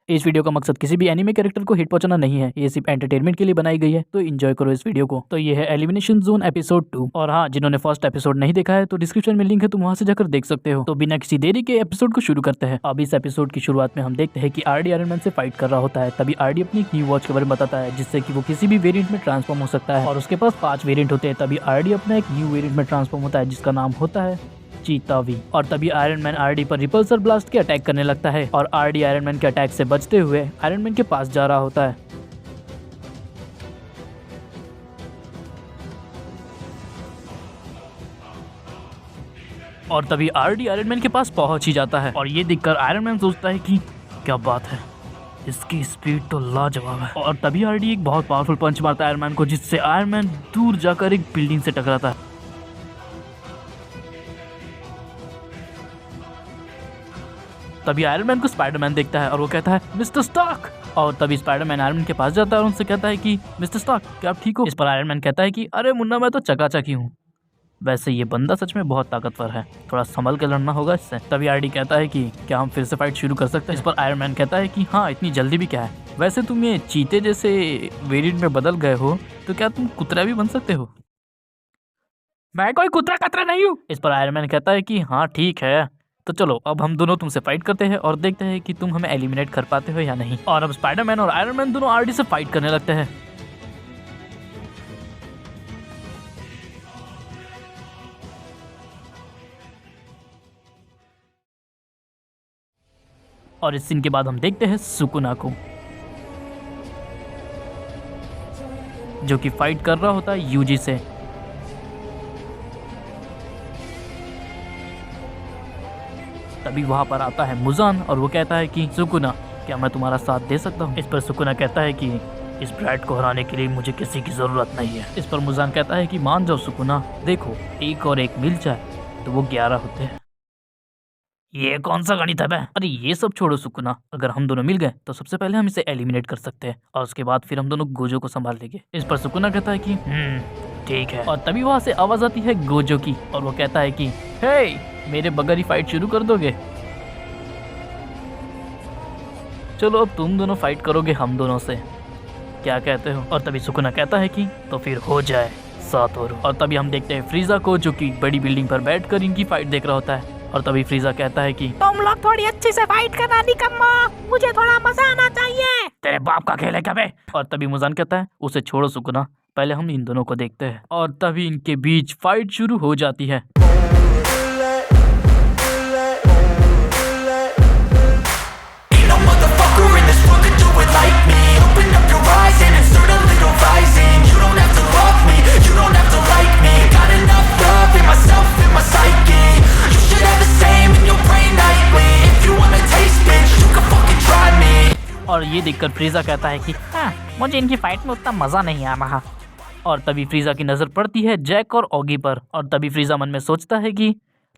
इस वीडियो का मकसद किसी भी एनिमे कैरेक्टर को हिट पहुंचाना नहीं है, ये सिर्फ एंटरटेनमेंट के लिए बनाई गई है, तो एंजॉय करो इस वीडियो को। तो ये है एलिमिनेशन जोन एपिसोड 2। और हाँ, जिन्होंने फर्स्ट एपिसोड नहीं देखा है तो डिस्क्रिप्शन में लिंक है, तुम वहां से जाकर देख सकते हो। तो बिना किसी देरी के एपिसोड को शुरू करते हैं। अब इस एपिसोड की शुरुआत में हम देखते हैं कि आरडी आयरन मैन से फाइट कर रहा होता है। तभी आरडी अपनी एक न्यू वॉच के बारे में बताता है, जिससे कि वो किसी भी वेरिएंट में ट्रांसफॉर्म हो सकता है और उसके पास 5 वेरिएंट होते हैं। तभी आरडी अपना एक न्यू वेरिएंट में ट्रांसफॉर्म होता है, जिसका नाम होता है चीता वी। और तभी आयरन मैन आरडी पर रिपल्सर ब्लास्ट के अटैक करने लगता है और आरडी आयरन मैन के अटैक से बचते हुए आयरन मैन के पास जा रहा होता है। और तभी आरडी आयरन मैन के पास पहुंच ही जाता है और ये देखकर आयरन मैन सोचता है कि क्या बात है, इसकी स्पीड तो लाजवाब है। और तभी आरडी एक बहुत पावरफुल पंच मारता है आयरन मैन को, जिससे आयरन मैन दूर जाकर एक बिल्डिंग से टकराता है। तभी आयरन मैन को स्पाइडरमैन देखता है और वो कहता है मिस्टर स्टार्क। और तभी स्पाइडरमैन आयरन मैन के पास जाता है और उनसे कहता है कि मिस्टर स्टार्क, क्या आप ठीक हो? इस पर आयरन मैन कहता है कि अरे मुन्ना, मैं तो चकाचक ही हूँ। वैसे ये बंदा सच में बहुत ताकतवर है, थोड़ा संभल के लड़ना होगा इससे। तभी आरडी कहता है कि क्या हम फिर से फाइट शुरू कर सकते हैं? इस पर आयरन मैन कहता है कि हाँ, इतनी जल्दी भी क्या है। वैसे तुम ये चीते जैसे वेरिएंट में बदल गए हो, तो क्या तुम कुतरा भी बन सकते हो? मैं कोई कुतरा कतरा नहीं हूँ। इस पर आयरन मैन कहता है कि हाँ ठीक है, तो चलो अब हम दोनों तुमसे फाइट करते हैं और देखते हैं कि तुम हमें एलिमिनेट कर पाते हो या नहीं। और अब स्पाइडरमैन और आयरन मैन दोनों आरडी से फाइट करने लगते हैं। और इस सीन के बाद हम देखते हैं सुकुना को, जो कि फाइट कर रहा होता है यूजी से। तभी वहां पर आता है मुजान और वो कहता है कि सुकुना, क्या मैं तुम्हारा साथ दे सकता हूँ? इस पर सुकुना कहता है कि इस ब्रैड को हराने के लिए मुझे किसी की जरूरत नहीं है। इस पर मुजान कहता है कि मान जाओ सुकुना, देखो 1 और 1 मिल जाए तो वो 11 होते हैं। ये कौन सा गणित है बे? अरे ये सब छोड़ो सुकुना, अगर हम दोनों मिल गए तो सबसे पहले हम इसे एलिमिनेट कर सकते हैं और उसके बाद फिर हम दोनों गोजो को संभाल लेंगे। इस पर सुकुना कहता है कि ठीक है। और तभी वहां से आवाज आती है गोजो की और वो कहता है कि हे, मेरे बगैर ही फाइट शुरू कर दोगे? चलो अब तुम दोनों फाइट करोगे हम दोनों से, क्या कहते हो? और तभी सुकुना कहता है कि तो फिर हो जाए 7 और तभी हम देखते हैं फ्रीजा को, जो कि बड़ी बिल्डिंग पर बैठकर इनकी फाइट देख रहा होता है। और तभी फ्रीजा कहता है कि तुम लोग थोड़ी अच्छी से फाइट करना निकम्मा, मुझे थोड़ा मजा आना चाहिए। तेरे बाप का खेल है क्या बे? और तभी मुजान कहता है उसे छोड़ो सुकुना, पहले हम इन दोनों को देखते हैं। और तभी इनके बीच फाइट शुरू हो जाती है। और ये देखकर फ्रीजा कहता है कि हाँ, मुझे इनकी फाइट में उतना मजा नहीं आ रहा। और तभी फ्रीजा की नजर पड़ती है जैक और ऑगी पर। और तभी फ्रीजा मन में सोचता है कि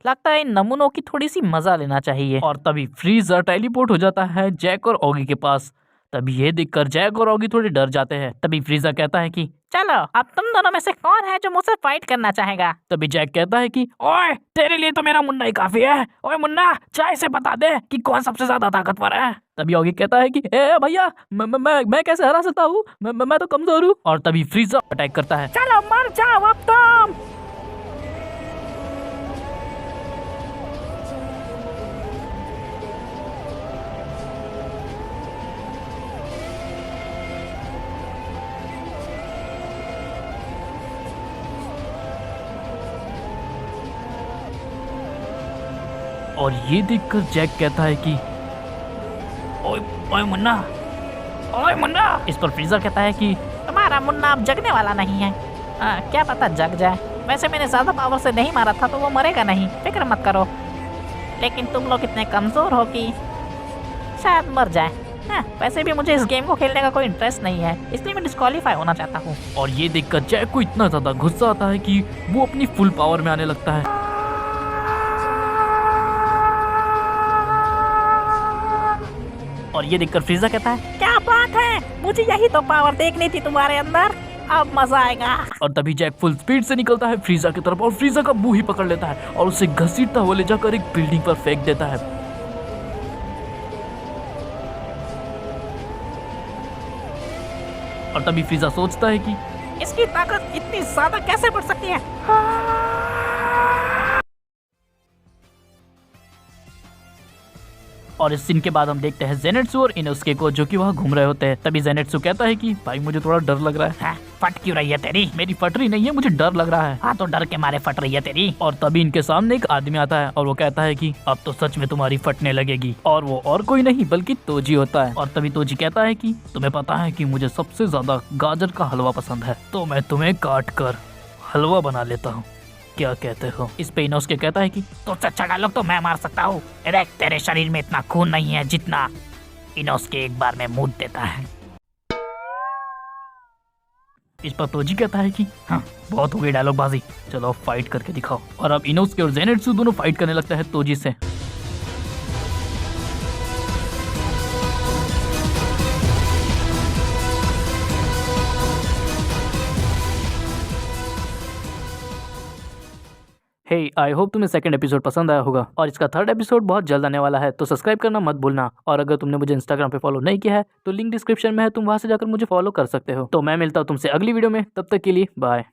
लगता है इन नमूनों की थोड़ी सी मजा लेना चाहिए। और तभी फ्रीजा टेलीपोर्ट हो जाता है जैक और ऑगी के पास। तभी ये देखकर जैक और ऑगी थोड़े डर जाते हैं। तभी फ्रीजा कहता है कि चलो अब तुम दोनों में से कौन है जो मुझसे फाइट करना चाहेगा? तभी जैक कहता है कि ओए, तेरे लिए तो मेरा मुन्ना ही काफी है। ओए मुन्ना, चाय से बता दे कि कौन सबसे ज्यादा ताकतवर है। तभी ऑगी कहता है कि ए भैया, मैं कैसे हरा सकता हूँ, मैं तो कमजोर हूँ। और तभी फ्रीजा अटैक करता है। चलो मर जाओ अब तुम। और ये देखकर जैक कहता है कि ओए मुन्ना, ओए मुन्ना। इस पर फ्रीजा कहता है कि तुम्हारा मुन्ना अब जगने वाला नहीं है। क्या पता जग जाए। वैसे मैंने ज्यादा पावर से नहीं मारा था तो वो मरेगा नहीं, फिक्र मत करो। लेकिन तुम लोग इतने कमजोर हो कि शायद मर जाए। वैसे भी मुझे इस गेम को खेलने का कोई इंटरेस्ट नहीं है, इसलिए मैं डिस्क्वालीफाई होना चाहता हूँ। और ये देखकर जैक को इतना ज्यादा गुस्सा आता है कि वो अपनी फुल पावर में आने लगता है। और ये देखकर फ्रीजा कहता है क्या बात है, मुझे यही तो पावर देखनी थी तुम्हारे अंदर, अब मजा आएगा। और तभी जैक फुल स्पीड से निकलता है फ्रीजा की तरफ और फ्रीजा का मुंह ही पकड़ लेता है और उसे घसीटता हुआ ले जाकर एक बिल्डिंग पर फेंक देता है। और तभी फ्रीजा सोचता है कि इसकी ताकत इतनी ज्यादा कैसे बढ़ सकती है? और इस सीन के बाद हम देखते हैं जेनेट्सु और इनोस्के को जो कि वहाँ घूम रहे होते हैं। तभी जेनेट्सु कहता है कि भाई मुझे थोड़ा डर लग रहा है। हाँ, फट क्यों रही है तेरी? मेरी फट रही नहीं है, मुझे डर लग रहा है। हाँ तो डर के मारे फट रही है तेरी। और तभी इनके सामने एक आदमी आता है और वो कहता है कि अब तो सच में तुम्हारी फटने लगेगी। और वो और कोई नहीं बल्कि तोजी होता है। और तभी तोजी कहता है कि तुम्हें पता है कि मुझे सबसे ज्यादा गाजर का हलवा पसंद है, तो मैं तुम्हें काट कर हलवा बना लेता हूँ, क्या कहते हो? इस पे इनोस्के कहता है कि तो अच्छा डायलॉग तो मैं मार सकता हूँ। देख तेरे शरीर में इतना खून नहीं है जितना इनोस्के एक बार में मूड देता है। इस पर तोजी कहता है कि हाँ बहुत हो गई डायलॉग बाजी, चलो अब फाइट करके दिखाओ। और अब इनोस्के और जेनेट्सु दोनों फाइट करने लगता है तोजी से। हे आई होप तुम्हें सेकंड एपिसोड पसंद आया होगा और इसका थर्ड एपिसोड बहुत जल्द आने वाला है, तो सब्सक्राइब करना मत भूलना। और अगर तुमने मुझे इंस्टाग्राम पे फॉलो नहीं किया है तो लिंक डिस्क्रिप्शन में है, तुम वहां से जाकर मुझे फॉलो कर सकते हो। तो मैं मिलता हूँ तुमसे अगली वीडियो में, तब तक के लिए बाय।